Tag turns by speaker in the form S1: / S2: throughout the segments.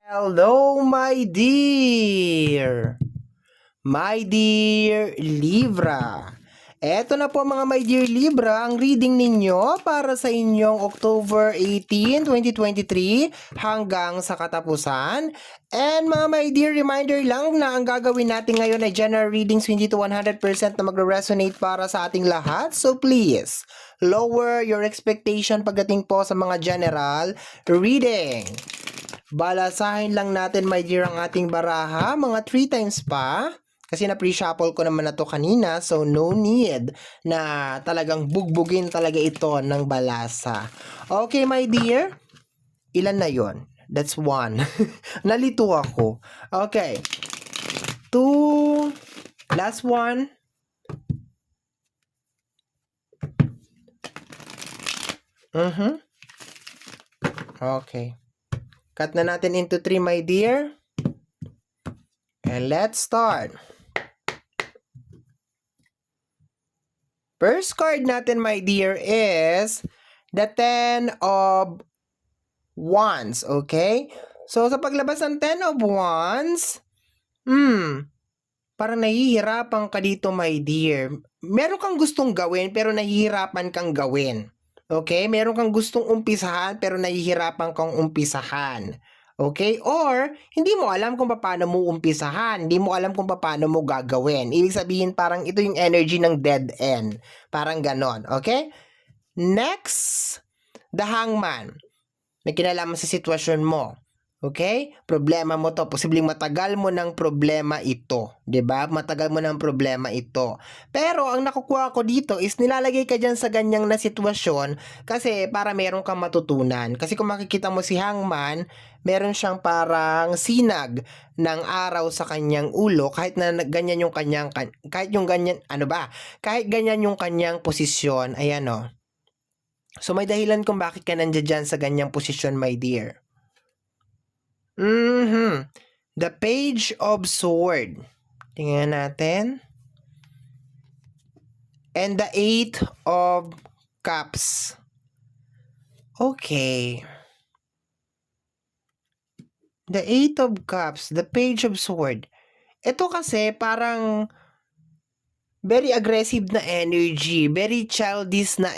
S1: Hello, my dear! My dear Libra. Eto na po mga my dear Libra, ang reading ninyo para sa inyong October 18, 2023 hanggang sa katapusan. And mga my dear, reminder lang na ang gagawin natin ngayon ay general readings hindi to 100% na magre-resonate para sa ating lahat. So please, lower your expectation pagdating po sa mga general reading. Balasahin lang natin my dear ang ating baraha, mga 3 times pa. Kasi na-pre-shuffle ko naman na to kanina, so no need na talagang bugbugin talaga ito ng balasa. Okay, my dear? Ilan na yon? That's 1. Nalito ako. Okay. 2. Last one. Okay. Cut na natin into 3, my dear. And let's start. First card natin, my dear, is the 10 of Wands, okay? So, sa paglabas ng 10 of Wands, parang nahihirapan ka dito, my dear. Meron kang gustong gawin, pero nahihirapan kang gawin. Okay? Meron kang gustong umpisahan, pero nahihirapan kang umpisahan. Okay? Or, hindi mo alam kung paano mo umpisahan. Hindi mo alam kung paano mo gagawin. Ibig sabihin, parang ito yung energy ng dead end. Parang ganon. Okay? Next, the Hangman. May kinalaman sa sitwasyon mo. Okay? Problema mo to. Posibleng matagal mo ng problema ito. 'Di ba? Matagal mo ng problema ito. Pero ang nakukuha ko dito is nilalagay ka dyan sa ganyang na sitwasyon kasi para meron kang matutunan. Kasi kung makikita mo si Hangman, meron siyang parang sinag ng araw sa kanyang ulo kahit na ganyan yung kanyang kahit ganyan yung kanyang posisyon. Ayan o. So may dahilan kung bakit ka nandiyan dyan sa ganyang posisyon, my dear. The Page of Sword. Tingnan natin. And the 8 of Cups. Okay. The 8 of Cups, the Page of Sword. Ito kasi parang very aggressive na energy, very childish na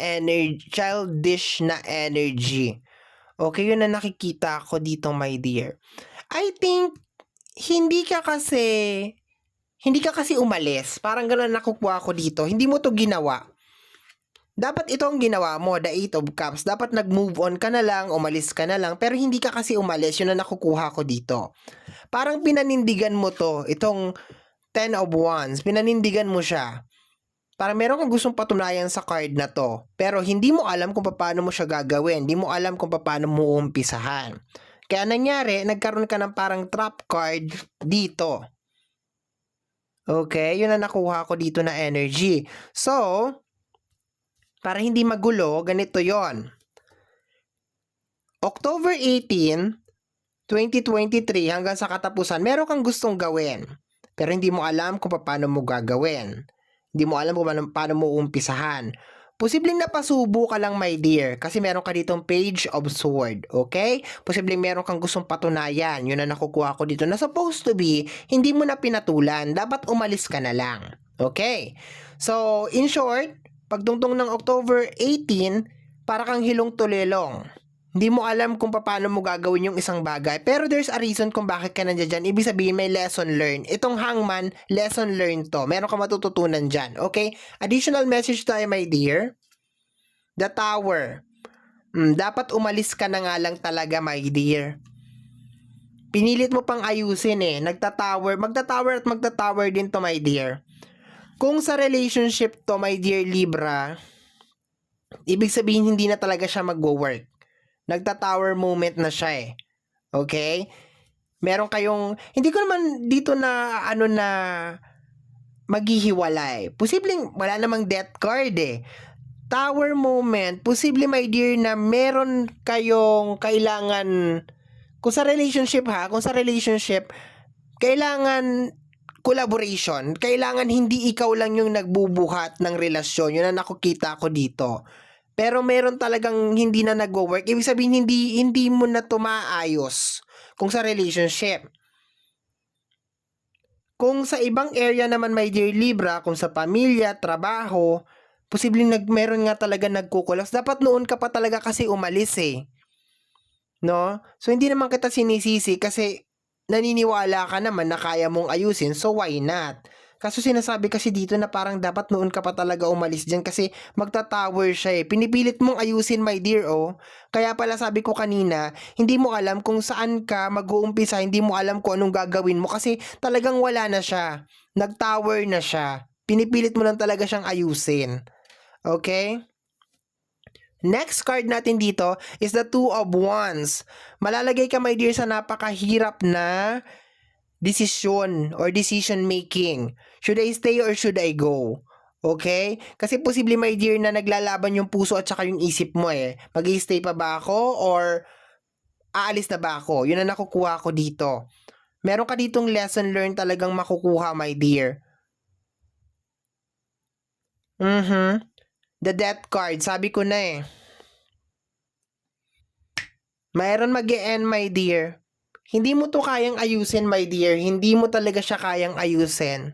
S1: energy. Okay, yun na nakikita ko dito, my dear. I think hindi ka kasi umalis. Parang gano'n nakukuha ko dito. Hindi mo to ginawa. Dapat ito ang ginawa mo, the 8 of Cups. Dapat nag-move on ka na lang, umalis ka na lang. Pero hindi ka kasi umalis. Yun na nakukuha ko dito. Parang pinanindigan mo to. Itong 10 of Wands. Pinanindigan mo siya. Parang meron kang gustong patunayan sa card na to. Pero hindi mo alam kung paano mo siya gagawin. Hindi mo alam kung paano mo umpisahan. Kaya nangyari, nagkaroon ka ng parang trap card dito. Okay, yun na nakuha ko dito na energy. So, para hindi magulo, ganito yon. October 18, 2023 hanggang sa katapusan, meron kang gustong gawin. Pero hindi mo alam kung paano mo gagawin. Hindi mo alam kung paano mo umpisahan. Posibleng napasubo ka lang, my dear, kasi meron ka ditong Page of Sword, okay? Posibleng meron kang gustong patunayan. Yun na nakukuha ko dito na supposed to be, hindi mo na pinatulan. Dapat umalis ka na lang. Okay? So, in short, pagtungtong ng October 18, para kang hilong tulilong. Hindi mo alam kung paano mo gagawin yung isang bagay. Pero there's a reason kung bakit ka nandiyan dyan. Ibig sabihin may lesson learned. Itong Hangman, lesson learned to. Meron ka matututunan dyan. Okay? Additional message tayo, my dear. The Tower. Dapat umalis ka na nga lang talaga, my dear. Pinilit mo pang ayusin eh. Magta-tower din to, my dear. Kung sa relationship to, my dear Libra, ibig sabihin hindi na talaga siya magwo-work. Nagta-tower moment na siya eh. Okay? Meron kayong, hindi ko naman dito na, maghihiwalay. Posibleng, wala namang death card eh. Tower moment, posible my dear na meron kayong kailangan, kung sa relationship, kailangan collaboration. Kailangan hindi ikaw lang yung nagbubuhat ng relasyon. Yun na nakukita ko dito. pero meron talagang hindi na nagwo-work, ibig sabihin hindi mo na tumaayos kung sa relationship. Kung sa ibang area naman, my dear Libra, kung sa pamilya, trabaho, posibleng meron nga talaga nagkukulas. Dapat noon ka pa talaga kasi umalis eh. No? So, hindi naman kita sinisisi kasi naniniwala ka naman na kaya mong ayusin, so why not? Kaso sinasabi kasi dito na parang dapat noon ka pa talaga umalis dyan kasi magta-tower siya eh. Pinipilit mong ayusin, my dear, oh. Kaya pala sabi ko kanina, hindi mo alam kung saan ka mag-uumpisa, hindi mo alam kung anong gagawin mo kasi talagang wala na siya. Nag-tower na siya. Pinipilit mo lang talaga siyang ayusin. Okay? Next card natin dito is the Two of Wands. Malalagay ka, my dear, sa napakahirap na decision or decision making. Should I stay or should I go? Okay? Kasi posible, my dear, na naglalaban yung puso at saka yung isip mo eh. Mag-i-stay pa ba ako or aalis na ba ako? Yun ang nakukuha ko dito. Meron ka ditong lesson learned talagang makukuha, my dear. The Death card, sabi ko na eh. Mayroon mag-e-end, my dear. Hindi mo to kayang ayusin, my dear. Hindi mo talaga siya kayang ayusin.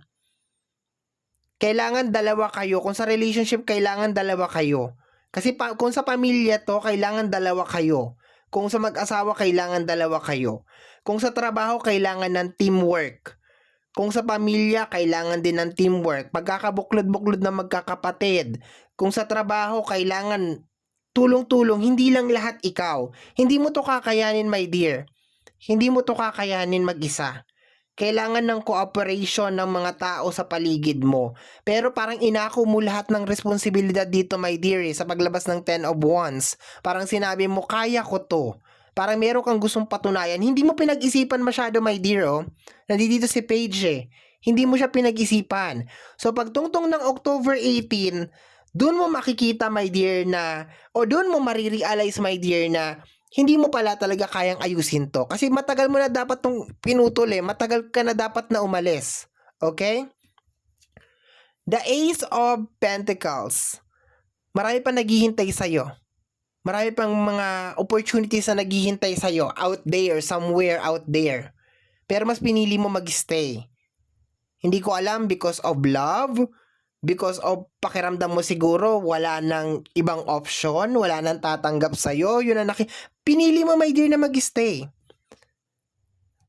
S1: Kailangan dalawa kayo. Kung sa relationship, kailangan dalawa kayo. Kasi kung sa pamilya to, kailangan dalawa kayo. Kung sa mag-asawa, kailangan dalawa kayo. Kung sa trabaho, kailangan ng teamwork. Kung sa pamilya, kailangan din ng teamwork. Pagkakabuklod-buklod na magkakapatid. Kung sa trabaho, kailangan tulong-tulong. Hindi lang lahat ikaw. Hindi mo to kakayanin, my dear. Hindi mo to kakayanin mag-isa. Kailangan ng cooperation ng mga tao sa paligid mo. Pero parang inako mo lahat ng responsibilidad dito, my dear, sa paglabas ng 10 of Wands. Parang sinabi mo, kaya ko to. Parang meron kang gustong patunayan. Hindi mo pinag-isipan masyado, my dear, oh. Nandito si Paige eh. Hindi mo siya pinag-isipan. So pagtungtong ng October 18, doon mo makikita, my dear, na, o doon mo marirealize, my dear, na hindi mo pala talaga kayang ayusin to. Kasi matagal mo na dapat tong pinutol eh. Matagal ka na dapat na umalis. Okay? The Ace of Pentacles. Marami pa naghihintay sa'yo. Marami pang mga opportunities na naghihintay sa'yo out there, somewhere out there. Pero mas pinili mo mag-stay. Hindi ko alam because of love, because of pakiramdam mo siguro, wala nang ibang option, wala nang tatanggap sa'yo, yun ang pinili mo, my dear, na mag-stay.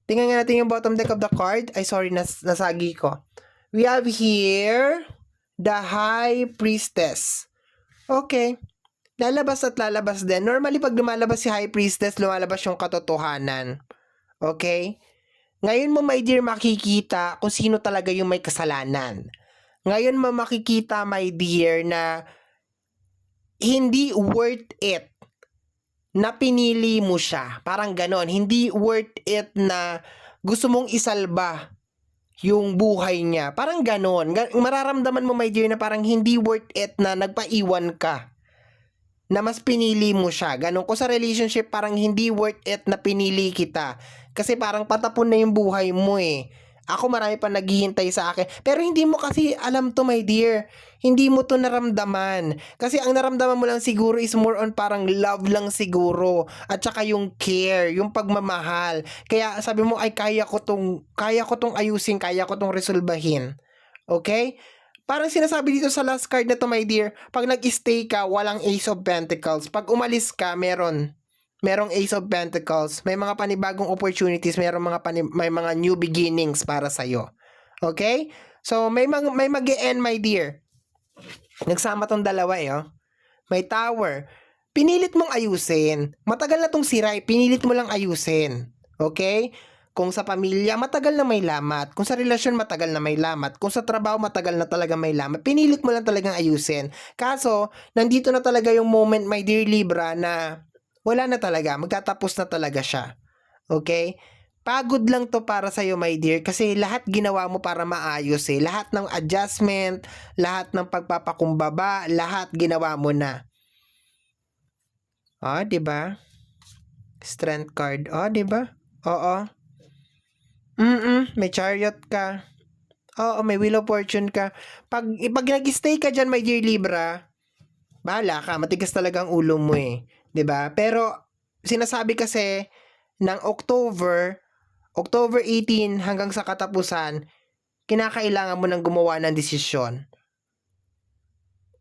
S1: Tingnan nga natin yung bottom deck of the card. Ay, sorry, nasagi ko. We have here the High Priestess. Okay. Lalabas at lalabas din. Normally, pag lumalabas si High Priestess, lumalabas yung katotohanan. Okay? Ngayon mo, my dear, makikita kung sino talaga yung may kasalanan. Ngayon mo makikita, my dear, na hindi worth it na pinili mo siya. Parang ganon. Hindi worth it na gusto mong isalba yung buhay niya. Parang ganon. Mararamdaman mo, my dear, na parang hindi worth it na nagpaiwan ka. Na mas pinili mo siya. Ganon. Kung sa relationship, parang hindi worth it na pinili kita. Kasi parang patapon na yung buhay mo eh. Ako marami pa naghihintay sa akin. Pero hindi mo kasi alam to, my dear. Hindi mo to naramdaman. Kasi ang naramdaman mo lang siguro is more on parang love lang siguro. At saka yung care, yung pagmamahal. Kaya sabi mo, ay kaya ko tong ayusin, kaya ko tong resolbahin. Okay? Parang sinasabi dito sa last card na to, my dear, pag nag-stay ka, walang Ace of Pentacles. Pag umalis ka, merong Ace of Pentacles. May mga panibagong opportunities, may mga new beginnings para sa iyo. Okay? So may mag-e-end, my dear. Nagsama tong dalawa eh, oh. May Tower. Pinilit mong ayusin. Matagal na tong siray, pinilit mo lang ayusin. Okay? Kung sa pamilya, matagal na may lamat. Kung sa relasyon, matagal na may lamat. Kung sa trabaho, matagal na talaga may lamat. Pinilit mo lang talagang ayusin. Kaso, nandito na talaga yung moment, my dear Libra, na wala na talaga. Magtatapos na talaga siya. Okay? Pagod lang to para sa'yo, my dear, kasi lahat ginawa mo para maayos eh. Lahat ng adjustment, lahat ng pagpapakumbaba, lahat ginawa mo na. Oh, 'di ba? Strength card. Oh, 'di ba? Oo. May Chariot ka. Oo, may Wheel of Fortune ka. Pag nag-stay ka dyan, my dear Libra, bahala ka, matigas talaga ang ulo mo eh. 'Di ba? Pero sinasabi kasi ng October 18 hanggang sa katapusan, kinakailangan mo nang gumawa ng desisyon.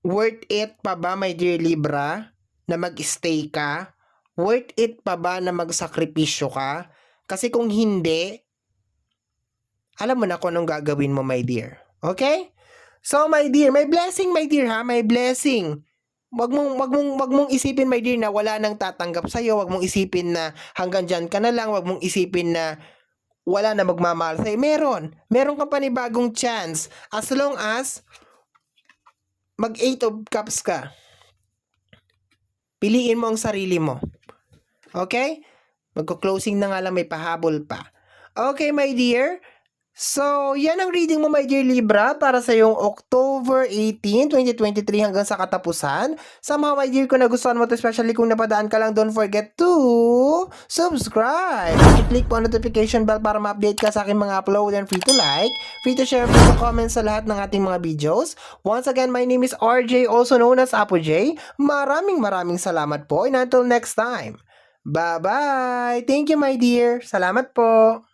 S1: Worth it pa ba, my dear Libra, na mag-stay ka? Worth it pa ba na magsakripisyo ka? Kasi kung hindi, alam mo na kung anong gagawin mo, my dear. Okay? So, my dear, may blessing, my dear, ha? May blessing. Wag mong isipin, my dear, na wala nang tatanggap sa'yo. Wag mong isipin na hanggang dyan ka na lang. Wag mong isipin na wala na magmamahal sa'yo. Meron kang panibagong chance. As long as mag 8 of cups ka. Piliin mo ang sarili mo. Okay? Magko-closing na nga lang, may pahabol pa. Okay, my dear? So, yan ang reading mo, my dear Libra, para sa yung October 18, 2023 hanggang sa katapusan. Sa mga my dear, kung nagustuhan mo to, especially kung napadaan ka lang, don't forget to subscribe. I-click po ang notification bell para ma-update ka sa aking mga upload, and free to like, free to share, free to comment sa lahat ng ating mga videos. Once again, my name is RJ, also known as Apo J. Maraming salamat po, and until next time. Bye-bye! Thank you, my dear. Salamat po.